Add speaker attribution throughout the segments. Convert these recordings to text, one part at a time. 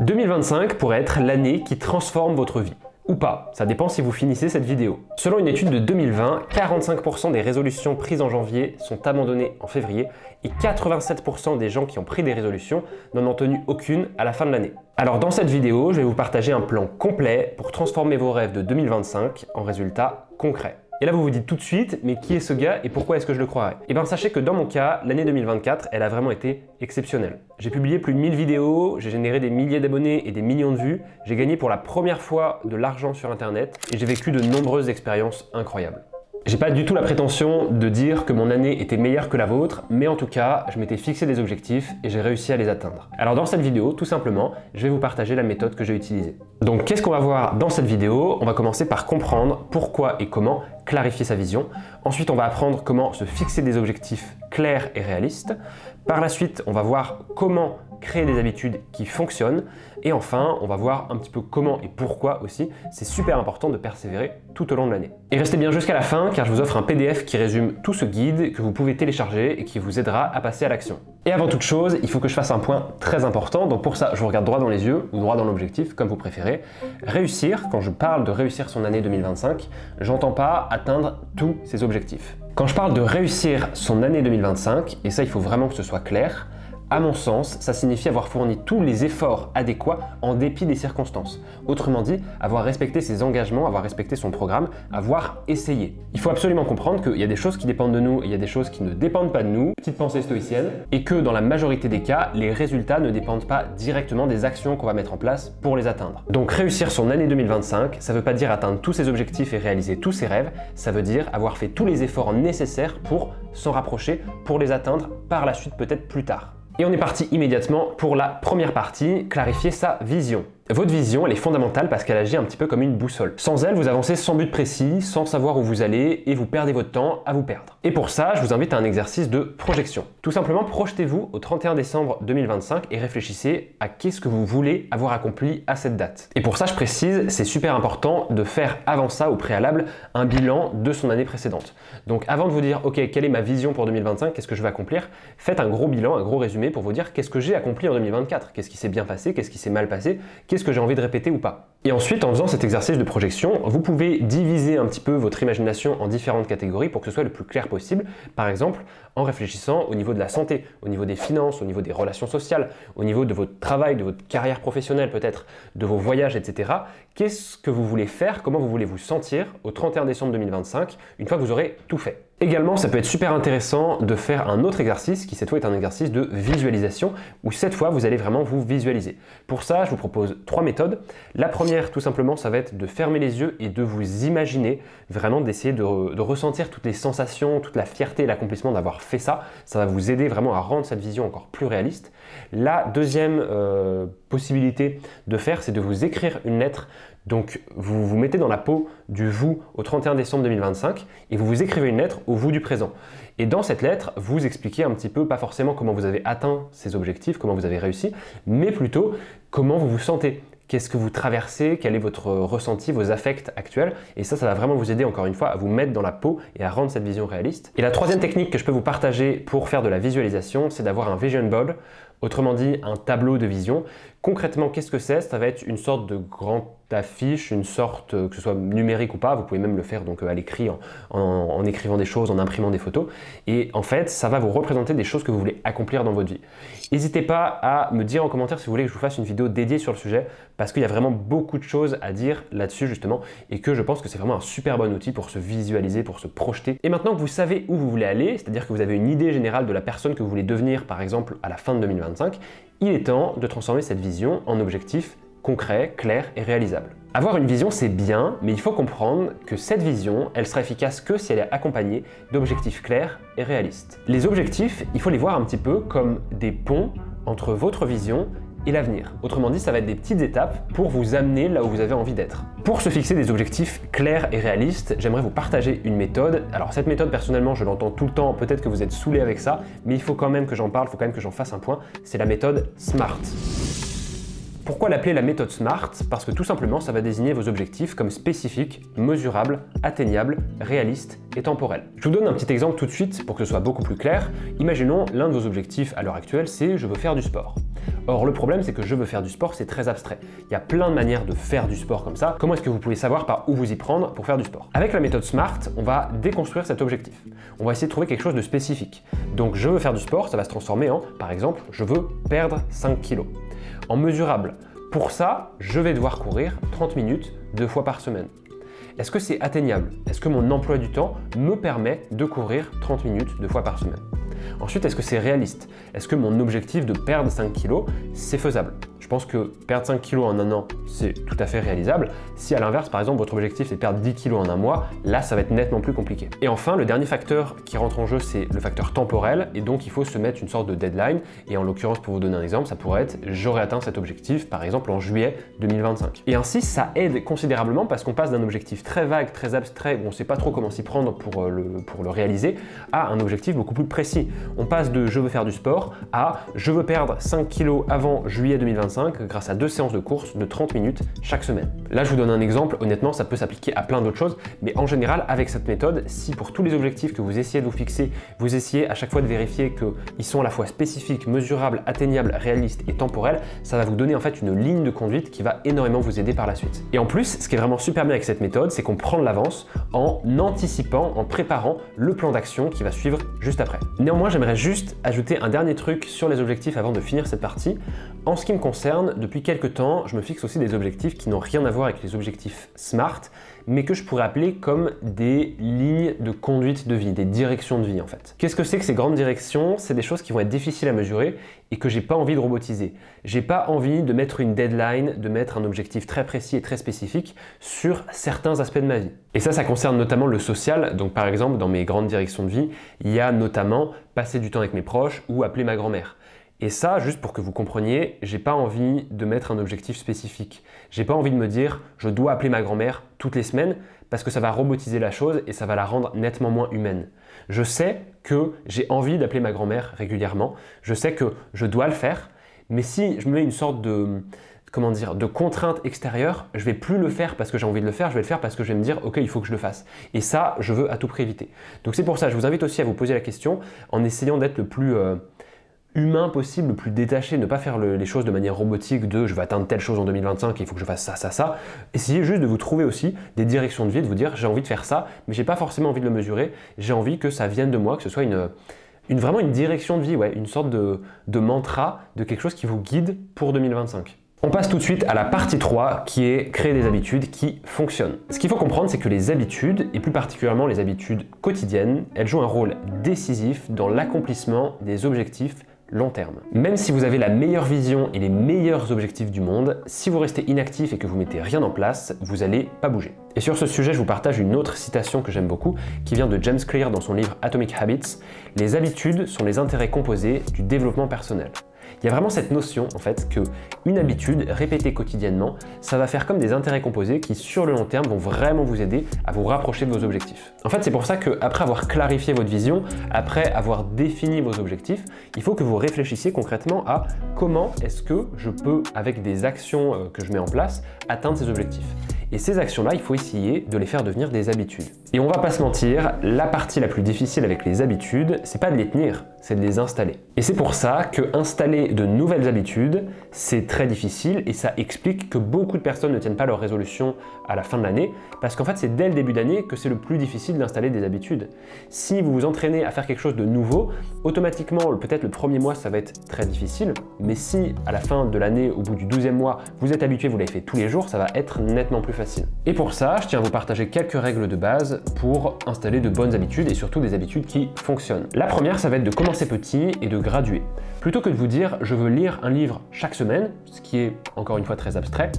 Speaker 1: 2025 pourrait être l'année qui transforme votre vie. Ou pas, ça dépend si vous finissez cette vidéo. Selon une étude de 2020, 45% des résolutions prises en janvier sont abandonnées en février et 87% des gens qui ont pris des résolutions n'en ont tenu aucune à la fin de l'année. Alors dans cette vidéo, je vais vous partager un plan complet pour transformer vos rêves de 2025 en résultats concrets. Et là vous vous dites tout de suite, mais qui est ce gars et pourquoi est-ce que je le croirais? Eh bien sachez que dans mon cas, l'année 2024, elle a vraiment été exceptionnelle. J'ai publié plus de 1000 vidéos, j'ai généré des milliers d'abonnés et des millions de vues, j'ai gagné pour la première fois de l'argent sur internet et j'ai vécu de nombreuses expériences incroyables. J'ai pas du tout la prétention de dire que mon année était meilleure que la vôtre, mais en tout cas, je m'étais fixé des objectifs et j'ai réussi à les atteindre. Alors dans cette vidéo, tout simplement, je vais vous partager la méthode que j'ai utilisée. Donc qu'est-ce qu'on va voir dans cette vidéo? On va commencer par comprendre pourquoi et comment clarifier sa vision. Ensuite, on va apprendre comment se fixer des objectifs clairs et réalistes. Par la suite, on va voir comment créer des habitudes qui fonctionnent. Et enfin, on va voir un petit peu comment et pourquoi aussi. C'est super important de persévérer tout au long de l'année. Et restez bien jusqu'à la fin car je vous offre un PDF qui résume tout ce guide que vous pouvez télécharger et qui vous aidera à passer à l'action. Et avant toute chose, il faut que je fasse un point très important. Donc pour ça, je vous regarde droit dans les yeux ou droit dans l'objectif, comme vous préférez. Réussir, quand je parle de réussir son année 2025, j'entends pas atteindre tous ses objectifs. Quand je parle de réussir son année 2025, et ça il faut vraiment que ce soit clair, à mon sens, ça signifie avoir fourni tous les efforts adéquats en dépit des circonstances. Autrement dit, avoir respecté ses engagements, avoir respecté son programme, avoir essayé. Il faut absolument comprendre qu'il y a des choses qui dépendent de nous et il y a des choses qui ne dépendent pas de nous, petite pensée stoïcienne, et que dans la majorité des cas, les résultats ne dépendent pas directement des actions qu'on va mettre en place pour les atteindre. Donc réussir son année 2025, ça ne veut pas dire atteindre tous ses objectifs et réaliser tous ses rêves, ça veut dire avoir fait tous les efforts nécessaires pour s'en rapprocher, pour les atteindre par la suite peut-être plus tard. Et on est parti immédiatement pour la première partie, clarifier sa vision. Votre vision, elle est fondamentale parce qu'elle agit un petit peu comme une boussole. Sans elle, vous avancez sans but précis, sans savoir où vous allez et vous perdez votre temps à vous perdre. Et pour ça, je vous invite à un exercice de projection. Tout simplement, projetez-vous au 31 décembre 2025 et réfléchissez à qu'est-ce que vous voulez avoir accompli à cette date. Et pour ça, je précise, c'est super important de faire avant ça, au préalable, un bilan de son année précédente. Donc avant de vous dire, ok, quelle est ma vision pour 2025, qu'est-ce que je vais accomplir, faites un gros bilan, un gros résumé pour vous dire qu'est-ce que j'ai accompli en 2024, qu'est-ce qui s'est bien passé, qu'est-ce qui s'est mal passé, qu'est-ce que j'ai envie de répéter ou pas. Et ensuite, en faisant cet exercice de projection, vous pouvez diviser un petit peu votre imagination en différentes catégories pour que ce soit le plus clair possible. Par exemple, en réfléchissant au niveau de la santé, au niveau des finances, au niveau des relations sociales, au niveau de votre travail, de votre carrière professionnelle peut-être, de vos voyages, etc. Qu'est-ce que vous voulez faire, comment vous voulez vous sentir au 31 décembre 2025, une fois que vous aurez tout fait. Également, ça peut être super intéressant de faire un autre exercice qui cette fois est un exercice de visualisation où cette fois vous allez vraiment vous visualiser. Pour ça, je vous propose 3 méthodes. La première, tout simplement, ça va être de fermer les yeux et de vous imaginer, vraiment d'essayer de ressentir toutes les sensations, toute la fierté et l'accomplissement d'avoir fait ça. Ça va vous aider vraiment à rendre cette vision encore plus réaliste. La deuxième possibilité de faire, c'est de vous écrire une lettre. Donc vous vous mettez dans la peau du vous au 31 décembre 2025 et vous vous écrivez une lettre au vous du présent. Et dans cette lettre, vous expliquez un petit peu, pas forcément comment vous avez atteint ces objectifs, comment vous avez réussi, mais plutôt comment vous vous sentez. Qu'est-ce que vous traversez, quel est votre ressenti, vos affects actuels. Et ça va vraiment vous aider encore une fois à vous mettre dans la peau et à rendre cette vision réaliste. Et la troisième technique que je peux vous partager pour faire de la visualisation, c'est d'avoir un vision board, autrement dit un tableau de vision. Concrètement, qu'est-ce que c'est? Ça va être une sorte de grande affiche, une sorte, que ce soit numérique ou pas, vous pouvez même le faire donc à l'écrit en écrivant des choses, en imprimant des photos. Et en fait, ça va vous représenter des choses que vous voulez accomplir dans votre vie. N'hésitez pas à me dire en commentaire si vous voulez que je vous fasse une vidéo dédiée sur le sujet parce qu'il y a vraiment beaucoup de choses à dire là-dessus justement et que je pense que c'est vraiment un super bon outil pour se visualiser, pour se projeter. Et maintenant que vous savez où vous voulez aller, c'est-à-dire que vous avez une idée générale de la personne que vous voulez devenir par exemple à la fin de 2025, il est temps de transformer cette vision en objectif concret, clair et réalisable. Avoir une vision, c'est bien, mais il faut comprendre que cette vision, elle sera efficace que si elle est accompagnée d'objectifs clairs et réalistes. Les objectifs, il faut les voir un petit peu comme des ponts entre votre vision et l'avenir. Autrement dit, ça va être des petites étapes pour vous amener là où vous avez envie d'être. Pour se fixer des objectifs clairs et réalistes, j'aimerais vous partager une méthode. Alors cette méthode, personnellement, je l'entends tout le temps, peut-être que vous êtes saoulé avec ça, mais il faut quand même que j'en parle, il faut quand même que j'en fasse un point. C'est la méthode SMART. Pourquoi l'appeler la méthode SMART? Parce que tout simplement, ça va désigner vos objectifs comme spécifiques, mesurables, atteignables, réalistes et temporels. Je vous donne un petit exemple tout de suite pour que ce soit beaucoup plus clair. Imaginons l'un de vos objectifs à l'heure actuelle, c'est « je veux faire du sport ». Or, le problème, c'est que « je veux faire du sport », c'est très abstrait. Il y a plein de manières de faire du sport comme ça. Comment est-ce que vous pouvez savoir par où vous y prendre pour faire du sport? Avec la méthode SMART, on va déconstruire cet objectif. On va essayer de trouver quelque chose de spécifique. Donc, je veux faire du sport, ça va se transformer en, par exemple, je veux perdre 5 kilos. En mesurable, pour ça, je vais devoir courir 30 minutes 2 fois par semaine. Est-ce que c'est atteignable? Est-ce que mon emploi du temps me permet de courir 30 minutes 2 fois par semaine? Ensuite, est-ce que c'est réaliste? Est-ce que mon objectif de perdre 5 kilos, c'est faisable? Je pense que perdre 5 kilos en un an, c'est tout à fait réalisable. Si à l'inverse, par exemple, votre objectif c'est de perdre 10 kilos en un mois, là, ça va être nettement plus compliqué. Et enfin, le dernier facteur qui rentre en jeu, c'est le facteur temporel. Et donc, il faut se mettre une sorte de deadline. Et en l'occurrence, pour vous donner un exemple, ça pourrait être j'aurai atteint cet objectif, par exemple, en juillet 2025. Et ainsi, ça aide considérablement parce qu'on passe d'un objectif très vague, très abstrait, où on ne sait pas trop comment s'y prendre pour le réaliser, à un objectif beaucoup plus précis. On passe de je veux faire du sport à je veux perdre 5 kilos avant juillet 2025 grâce à 2 séances de course de 30 minutes chaque semaine. Là, je vous donne un exemple. Honnêtement, ça peut s'appliquer à plein d'autres choses, mais en général, avec cette méthode, si pour tous les objectifs que vous essayez de vous fixer, vous essayez à chaque fois de vérifier qu'ils sont à la fois spécifiques, mesurables, atteignables, réalistes et temporels, ça va vous donner en fait une ligne de conduite qui va énormément vous aider par la suite. Et en plus, ce qui est vraiment super bien avec cette méthode, c'est qu'on prend de l'avance en anticipant, en préparant le plan d'action qui va suivre juste après. Néanmoins, j'aimerais juste ajouter un dernier truc sur les objectifs avant de finir cette partie. En ce qui me concerne, depuis quelques temps, je me fixe aussi des objectifs qui n'ont rien à voir avec les objectifs SMART, mais que je pourrais appeler comme des lignes de conduite de vie, des directions de vie en fait. Qu'est-ce que c'est que ces grandes directions? C'est des choses qui vont être difficiles à mesurer et que j'ai pas envie de robotiser. J'ai pas envie de mettre une deadline, de mettre un objectif très précis et très spécifique sur certains aspects de ma vie. Et ça concerne notamment le social. Donc par exemple, dans mes grandes directions de vie, il y a notamment passer du temps avec mes proches ou appeler ma grand-mère. Et ça, juste pour que vous compreniez, j'ai pas envie de mettre un objectif spécifique. J'ai pas envie de me dire je dois appeler ma grand-mère toutes les semaines parce que ça va robotiser la chose et ça va la rendre nettement moins humaine. Je sais que j'ai envie d'appeler ma grand-mère régulièrement, je sais que je dois le faire, mais si je me mets une sorte de contrainte extérieure, je vais plus le faire parce que j'ai envie de le faire, je vais le faire parce que je vais me dire ok, il faut que je le fasse. Et ça, je veux à tout prix éviter. Donc c'est pour ça, je vous invite aussi à vous poser la question en essayant d'être le plus humain possible, le plus détaché, ne pas faire les choses de manière robotique de je vais atteindre telle chose en 2025 et il faut que je fasse ça. Essayez juste de vous trouver aussi des directions de vie, de vous dire j'ai envie de faire ça, mais j'ai pas forcément envie de le mesurer, j'ai envie que ça vienne de moi, que ce soit vraiment une direction de vie, ouais, une sorte de mantra, de quelque chose qui vous guide pour 2025. On passe tout de suite à la partie 3 qui est créer des habitudes qui fonctionnent. Ce qu'il faut comprendre, c'est que les habitudes, et plus particulièrement les habitudes quotidiennes, elles jouent un rôle décisif dans l'accomplissement des objectifs long terme. Même si vous avez la meilleure vision et les meilleurs objectifs du monde, si vous restez inactif et que vous mettez rien en place, vous n'allez pas bouger. Et sur ce sujet, je vous partage une autre citation que j'aime beaucoup, qui vient de James Clear dans son livre Atomic Habits. Les habitudes sont les intérêts composés du développement personnel. Il y a vraiment cette notion en fait que une habitude répétée quotidiennement, ça va faire comme des intérêts composés qui sur le long terme vont vraiment vous aider à vous rapprocher de vos objectifs. En fait, c'est pour ça qu'après avoir clarifié votre vision, après avoir défini vos objectifs, il faut que vous réfléchissiez concrètement à comment est-ce que je peux, avec des actions que je mets en place, atteindre ces objectifs. Et ces actions-là, il faut essayer de les faire devenir des habitudes. Et on va pas se mentir, la partie la plus difficile avec les habitudes, c'est pas de les tenir, c'est de les installer. Et c'est pour ça que installer de nouvelles habitudes, c'est très difficile et ça explique que beaucoup de personnes ne tiennent pas leurs résolutions à la fin de l'année, parce qu'en fait c'est dès le début d'année que c'est le plus difficile d'installer des habitudes. Si vous vous entraînez à faire quelque chose de nouveau, automatiquement, peut-être le premier mois ça va être très difficile, mais si à la fin de l'année, au bout du 12e mois, vous êtes habitué, vous l'avez fait tous les jours, ça va être nettement plus facile. Et pour ça, je tiens à vous partager quelques règles de base pour installer de bonnes habitudes et surtout des habitudes qui fonctionnent. La première, ça va être de commencer petit et de graduer. Plutôt que de vous dire je veux lire un livre chaque semaine, ce qui est encore une fois très abstrait,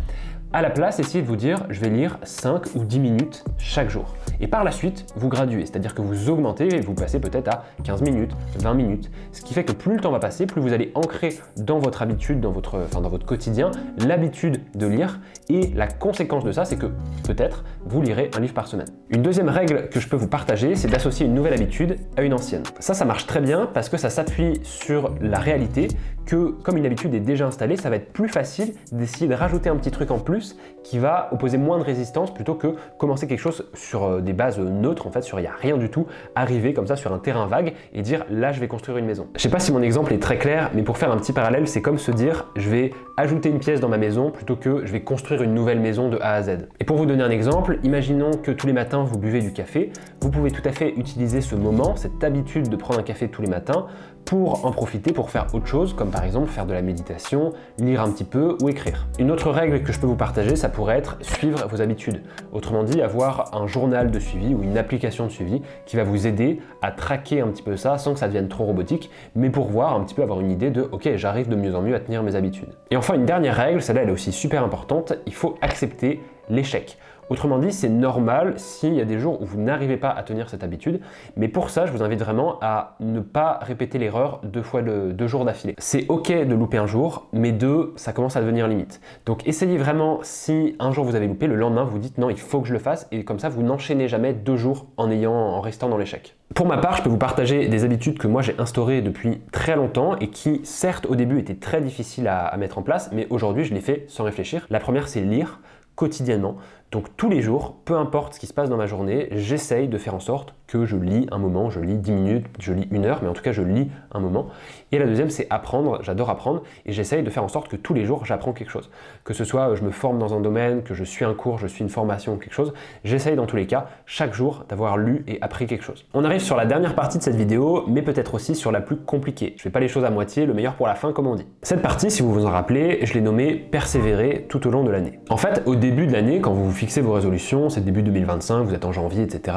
Speaker 1: À la place, essayez de vous dire, je vais lire 5 ou 10 minutes chaque jour. Et par la suite, vous graduez, c'est-à-dire que vous augmentez et vous passez peut-être à 15 minutes, 20 minutes. Ce qui fait que plus le temps va passer, plus vous allez ancrer dans votre habitude, dans votre quotidien, l'habitude de lire. Et la conséquence de ça, c'est que peut-être vous lirez un livre par semaine. Une deuxième règle que je peux vous partager, c'est d'associer une nouvelle habitude à une ancienne. Ça marche très bien parce que ça s'appuie sur la réalité que comme une habitude est déjà installée, ça va être plus facile d'essayer de rajouter un petit truc en plus qui va opposer moins de résistance plutôt que commencer quelque chose sur des bases neutres, en fait, sur il n'y a rien du tout, arriver comme ça sur un terrain vague et dire là je vais construire une maison. Je sais pas si mon exemple est très clair, mais pour faire un petit parallèle, c'est comme se dire je vais ajouter une pièce dans ma maison plutôt que je vais construire une nouvelle maison de A à Z. Et pour vous donner un exemple, imaginons que tous les matins vous buvez du café, vous pouvez tout à fait utiliser ce moment, cette habitude de prendre un café tous les matins pour en profiter pour faire autre chose, comme par exemple faire de la méditation, lire un petit peu ou écrire. Une autre règle que je peux vous partager, ça pourrait être suivre vos habitudes. Autrement dit, avoir un journal de suivi ou une application de suivi qui va vous aider à traquer un petit peu ça sans que ça devienne trop robotique, mais pour voir un petit peu, avoir une idée de ok, j'arrive de mieux en mieux à tenir mes habitudes. Et enfin, une dernière règle, celle-là elle est aussi super importante, il faut accepter l'échec. Autrement dit, c'est normal s'il y a des jours où vous n'arrivez pas à tenir cette habitude, mais pour ça, je vous invite vraiment à ne pas répéter l'erreur deux jours d'affilée. C'est ok de louper un jour, mais ça commence à devenir limite. Donc essayez vraiment, si un jour vous avez loupé, le lendemain vous dites non, il faut que je le fasse, et comme ça vous n'enchaînez jamais 2 jours en restant dans l'échec. Pour ma part, je peux vous partager des habitudes que moi j'ai instaurées depuis très longtemps et qui, certes, au début étaient très difficiles à mettre en place, mais aujourd'hui je les fais sans réfléchir. La première, c'est lire quotidiennement. Donc tous les jours, peu importe ce qui se passe dans ma journée, j'essaye de faire en sorte que je lis un moment, je lis 10 minutes, je lis 1 heure, mais en tout cas je lis un moment. Et la deuxième, c'est apprendre, j'adore apprendre et j'essaye de faire en sorte que tous les jours j'apprends quelque chose. Que ce soit je me forme dans un domaine, que je suis un cours, je suis une formation ou quelque chose, j'essaye dans tous les cas, chaque jour, d'avoir lu et appris quelque chose. On arrive sur la dernière partie de cette vidéo, mais peut-être aussi sur la plus compliquée. Je fais pas les choses à moitié, le meilleur pour la fin comme on dit. Cette partie, si vous vous en rappelez, je l'ai nommée persévérer tout au long de l'année. En fait, au début de l'année, quand vous fixez vos résolutions, c'est début 2025, vous êtes en janvier, etc.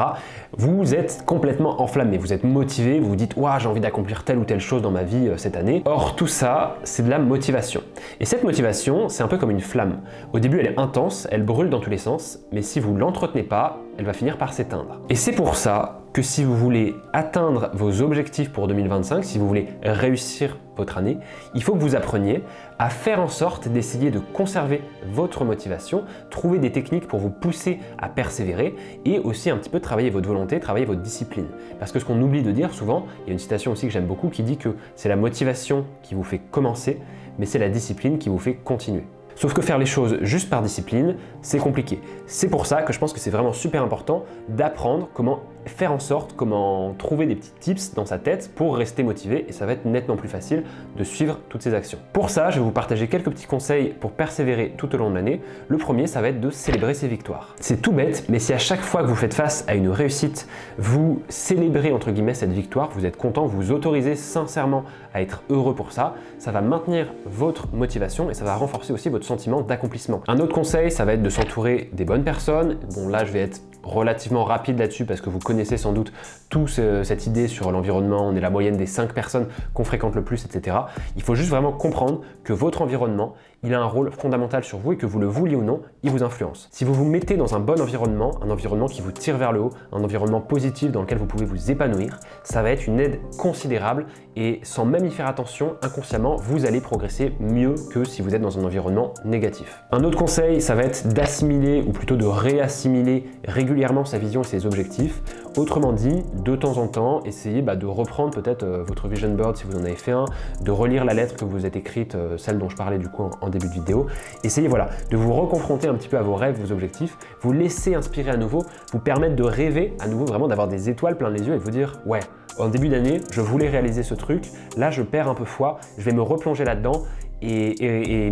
Speaker 1: Vous êtes complètement enflammé, vous êtes motivé, vous vous dites « Ouah, j'ai envie d'accomplir telle ou telle chose dans ma vie cette année ». Or, tout ça, c'est de la motivation. Et cette motivation, c'est un peu comme une flamme. Au début, elle est intense, elle brûle dans tous les sens, mais si vous ne l'entretenez pas, elle va finir par s'éteindre. Et c'est pour ça que si vous voulez atteindre vos objectifs pour 2025, si vous voulez réussir votre année, il faut que vous appreniez à faire en sorte d'essayer de conserver votre motivation, trouver des techniques pour vous pousser à persévérer et aussi un petit peu travailler votre volonté, travailler votre discipline. Parce que ce qu'on oublie de dire souvent, il y a une citation aussi que j'aime beaucoup qui dit que c'est la motivation qui vous fait commencer, mais c'est la discipline qui vous fait continuer. Sauf que faire les choses juste par discipline, c'est compliqué. C'est pour ça que je pense que c'est vraiment super important d'apprendre comment faire en sorte, comment trouver des petits tips dans sa tête pour rester motivé et ça va être nettement plus facile de suivre toutes ces actions. Pour ça, je vais vous partager quelques petits conseils pour persévérer tout au long de l'année. Le premier, ça va être de célébrer ses victoires. C'est tout bête, mais si à chaque fois que vous faites face à une réussite, vous célébrez entre guillemets cette victoire, vous êtes content, vous autorisez sincèrement à être heureux pour ça, ça va maintenir votre motivation et ça va renforcer aussi votre sentiment d'accomplissement. Un autre conseil, ça va être de s'entourer des bonnes personnes. Bon, là, je vais être relativement rapide là-dessus parce que vous connaissez sans doute tous cette idée sur l'environnement, on est la moyenne des 5 personnes qu'on fréquente le plus, etc. Il faut juste vraiment comprendre que votre environnement, il a un rôle fondamental sur vous et que vous le vouliez ou non, il vous influence. Si vous vous mettez dans un bon environnement, un environnement qui vous tire vers le haut, un environnement positif dans lequel vous pouvez vous épanouir, ça va être une aide considérable et sans même y faire attention, inconsciemment, vous allez progresser mieux que si vous êtes dans un environnement négatif. Un autre conseil, ça va être d'assimiler ou plutôt de réassimiler régulièrement sa vision et ses objectifs. Autrement dit, de temps en temps, essayez de reprendre peut-être votre vision board si vous en avez fait un, de relire la lettre que vous êtes écrite, celle dont je parlais du coup en début de vidéo. Essayez de vous reconfronter un petit peu à vos rêves, vos objectifs, vous laisser inspirer à nouveau, vous permettre de rêver à nouveau, vraiment d'avoir des étoiles plein les yeux et de vous dire ouais, en début d'année, je voulais réaliser ce truc, là je perds un peu foi, je vais me replonger là-dedans et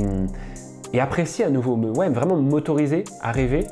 Speaker 1: apprécier à nouveau, vraiment m'autoriser à rêver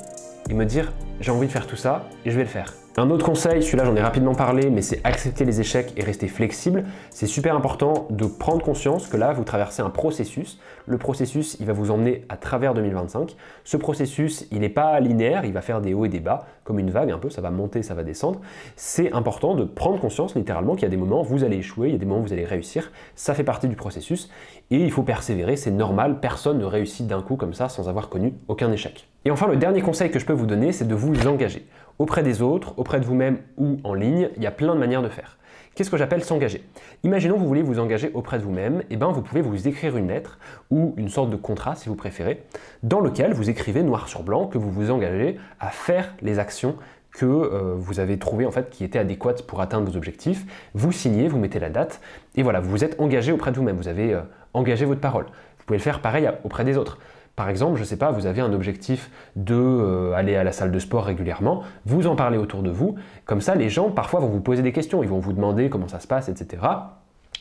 Speaker 1: et me dire j'ai envie de faire tout ça et je vais le faire. Un autre conseil, celui-là j'en ai rapidement parlé, mais c'est accepter les échecs et rester flexible. C'est super important de prendre conscience que là, vous traversez un processus. Le processus, il va vous emmener à travers 2025. Ce processus, il n'est pas linéaire, il va faire des hauts et des bas, comme une vague un peu, ça va monter, ça va descendre. C'est important de prendre conscience littéralement qu'il y a des moments où vous allez échouer, il y a des moments où vous allez réussir. Ça fait partie du processus. et il faut persévérer, c'est normal, personne ne réussit d'un coup comme ça sans avoir connu aucun échec. Et enfin, le dernier conseil que je peux vous donner, c'est de vous engager. Auprès des autres, auprès de vous-même ou en ligne, il y a plein de manières de faire. Qu'est-ce que j'appelle s'engager? Imaginons que vous voulez vous engager auprès de vous-même, et vous pouvez vous écrire une lettre ou une sorte de contrat si vous préférez, dans lequel vous écrivez noir sur blanc que vous vous engagez à faire les actions que vous avez trouvées en fait qui étaient adéquates pour atteindre vos objectifs. Vous signez, vous mettez la date, et voilà, vous vous êtes engagé auprès de vous-même, vous avez engagé votre parole. Vous pouvez le faire pareil auprès des autres. Par exemple, je ne sais pas, vous avez un objectif d'aller à la salle de sport régulièrement, vous en parlez autour de vous, comme ça les gens parfois vont vous poser des questions, ils vont vous demander comment ça se passe, etc.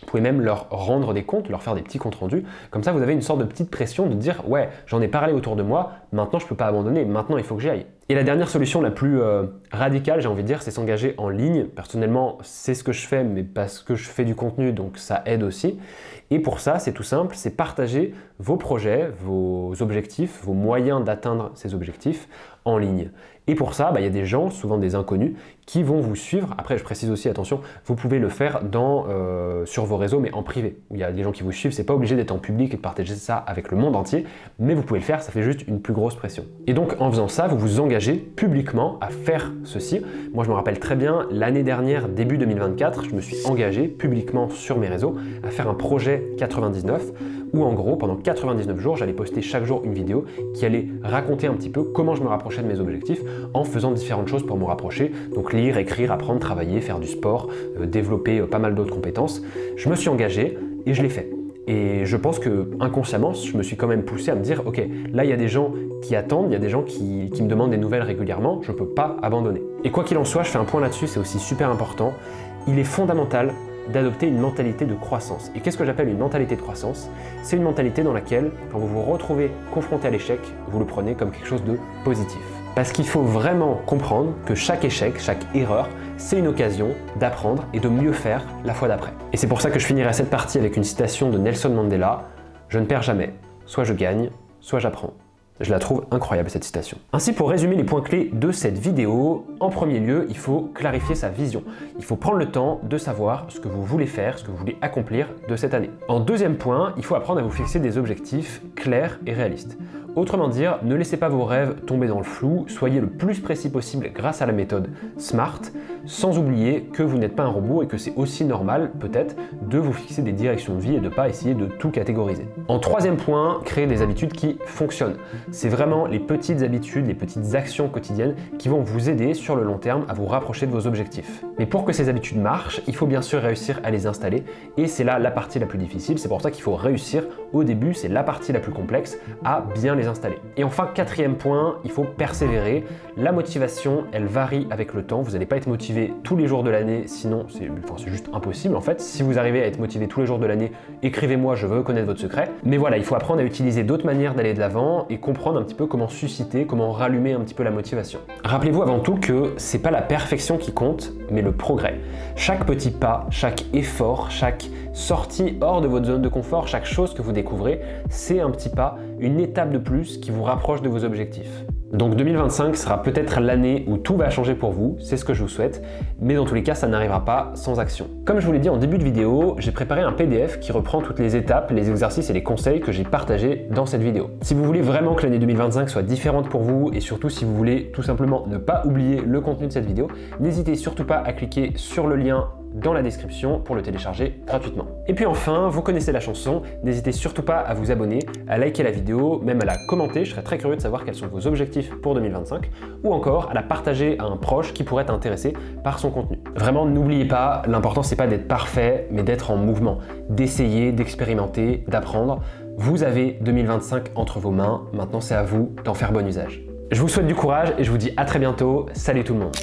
Speaker 1: Vous pouvez même leur rendre des comptes, leur faire des petits comptes rendus, comme ça vous avez une sorte de petite pression de dire « ouais, j'en ai parlé autour de moi, maintenant je ne peux pas abandonner, maintenant il faut que j'y aille ». Et la dernière solution la plus radicale, j'ai envie de dire, c'est s'engager en ligne. Personnellement, c'est ce que je fais, mais parce que je fais du contenu, donc ça aide aussi. Et pour ça, c'est tout simple, c'est partager vos projets, vos objectifs, vos moyens d'atteindre ces objectifs en ligne. Et pour ça, il y a des gens, souvent des inconnus, qui vont vous suivre. Après, je précise aussi, attention, vous pouvez le faire sur vos réseaux, mais en privé. Il y a des gens qui vous suivent, c'est pas obligé d'être en public et de partager ça avec le monde entier, mais vous pouvez le faire, ça fait juste une plus grosse pression. Et donc, en faisant ça, vous vous engagez publiquement à faire ceci. Moi, je me rappelle très bien, l'année dernière, début 2024, je me suis engagé publiquement sur mes réseaux à faire un projet 99, où en gros, pendant 99 jours, j'allais poster chaque jour une vidéo qui allait raconter un petit peu comment je me rapprochais de mes objectifs en faisant différentes choses pour me rapprocher, donc lire, écrire, apprendre, travailler, faire du sport, développer pas mal d'autres compétences. Je me suis engagé et je l'ai fait. Et je pense que inconsciemment, je me suis quand même poussé à me dire, ok, là il y a des gens qui attendent, il y a des gens qui me demandent des nouvelles régulièrement, je ne peux pas abandonner. Et quoi qu'il en soit, je fais un point là-dessus, c'est aussi super important, il est fondamental d'adopter une mentalité de croissance. Et qu'est-ce que j'appelle une mentalité de croissance? C'est une mentalité dans laquelle, quand vous vous retrouvez confronté à l'échec, vous le prenez comme quelque chose de positif. Parce qu'il faut vraiment comprendre que chaque échec, chaque erreur, c'est une occasion d'apprendre et de mieux faire la fois d'après. Et c'est pour ça que je finirai cette partie avec une citation de Nelson Mandela, « Je ne perds jamais, soit je gagne, soit j'apprends ». Je la trouve incroyable cette citation. Ainsi, pour résumer les points clés de cette vidéo, en premier lieu, il faut clarifier sa vision. Il faut prendre le temps de savoir ce que vous voulez faire, ce que vous voulez accomplir de cette année. En deuxième point, il faut apprendre à vous fixer des objectifs clairs et réalistes. Autrement dire, ne laissez pas vos rêves tomber dans le flou, soyez le plus précis possible grâce à la méthode SMART, sans oublier que vous n'êtes pas un robot et que c'est aussi normal, peut-être, de vous fixer des directions de vie et de ne pas essayer de tout catégoriser. En troisième point, créer des habitudes qui fonctionnent. C'est vraiment les petites habitudes, les petites actions quotidiennes qui vont vous aider sur le long terme à vous rapprocher de vos objectifs. Mais pour que ces habitudes marchent, il faut bien sûr réussir à les installer et c'est là la partie la plus difficile, c'est pour ça qu'il faut réussir au début, c'est la partie la plus complexe, à bien les installer. Et enfin, quatrième point, il faut persévérer. La motivation, elle varie avec le temps. Vous n'allez pas être motivé tous les jours de l'année, sinon c'est juste impossible en fait. Si vous arrivez à être motivé tous les jours de l'année, écrivez-moi, je veux connaître votre secret. Mais voilà, il faut apprendre à utiliser d'autres manières d'aller de l'avant et comprendre un petit peu comment susciter, comment rallumer un petit peu la motivation. Rappelez-vous avant tout que c'est pas la perfection qui compte, mais le progrès. Chaque petit pas, chaque effort, chaque sortie hors de votre zone de confort, chaque chose que vous découvrez, c'est un petit pas, une étape de plus qui vous rapproche de vos objectifs. Donc 2025 sera peut-être l'année où tout va changer pour vous, c'est ce que je vous souhaite, mais dans tous les cas, ça n'arrivera pas sans action. Comme je vous l'ai dit en début de vidéo, j'ai préparé un PDF qui reprend toutes les étapes, les exercices et les conseils que j'ai partagés dans cette vidéo. Si vous voulez vraiment que l'année 2025 soit différente pour vous, et surtout si vous voulez tout simplement ne pas oublier le contenu de cette vidéo, n'hésitez surtout pas à cliquer sur le lien dans la description pour le télécharger gratuitement. Et puis enfin, vous connaissez la chanson, n'hésitez surtout pas à vous abonner, à liker la vidéo, même à la commenter, je serais très curieux de savoir quels sont vos objectifs pour 2025, ou encore à la partager à un proche qui pourrait être intéressé par son contenu. Vraiment, n'oubliez pas, l'important c'est pas d'être parfait, mais d'être en mouvement, d'essayer, d'expérimenter, d'apprendre. Vous avez 2025 entre vos mains, maintenant c'est à vous d'en faire bon usage. Je vous souhaite du courage et je vous dis à très bientôt, salut tout le monde.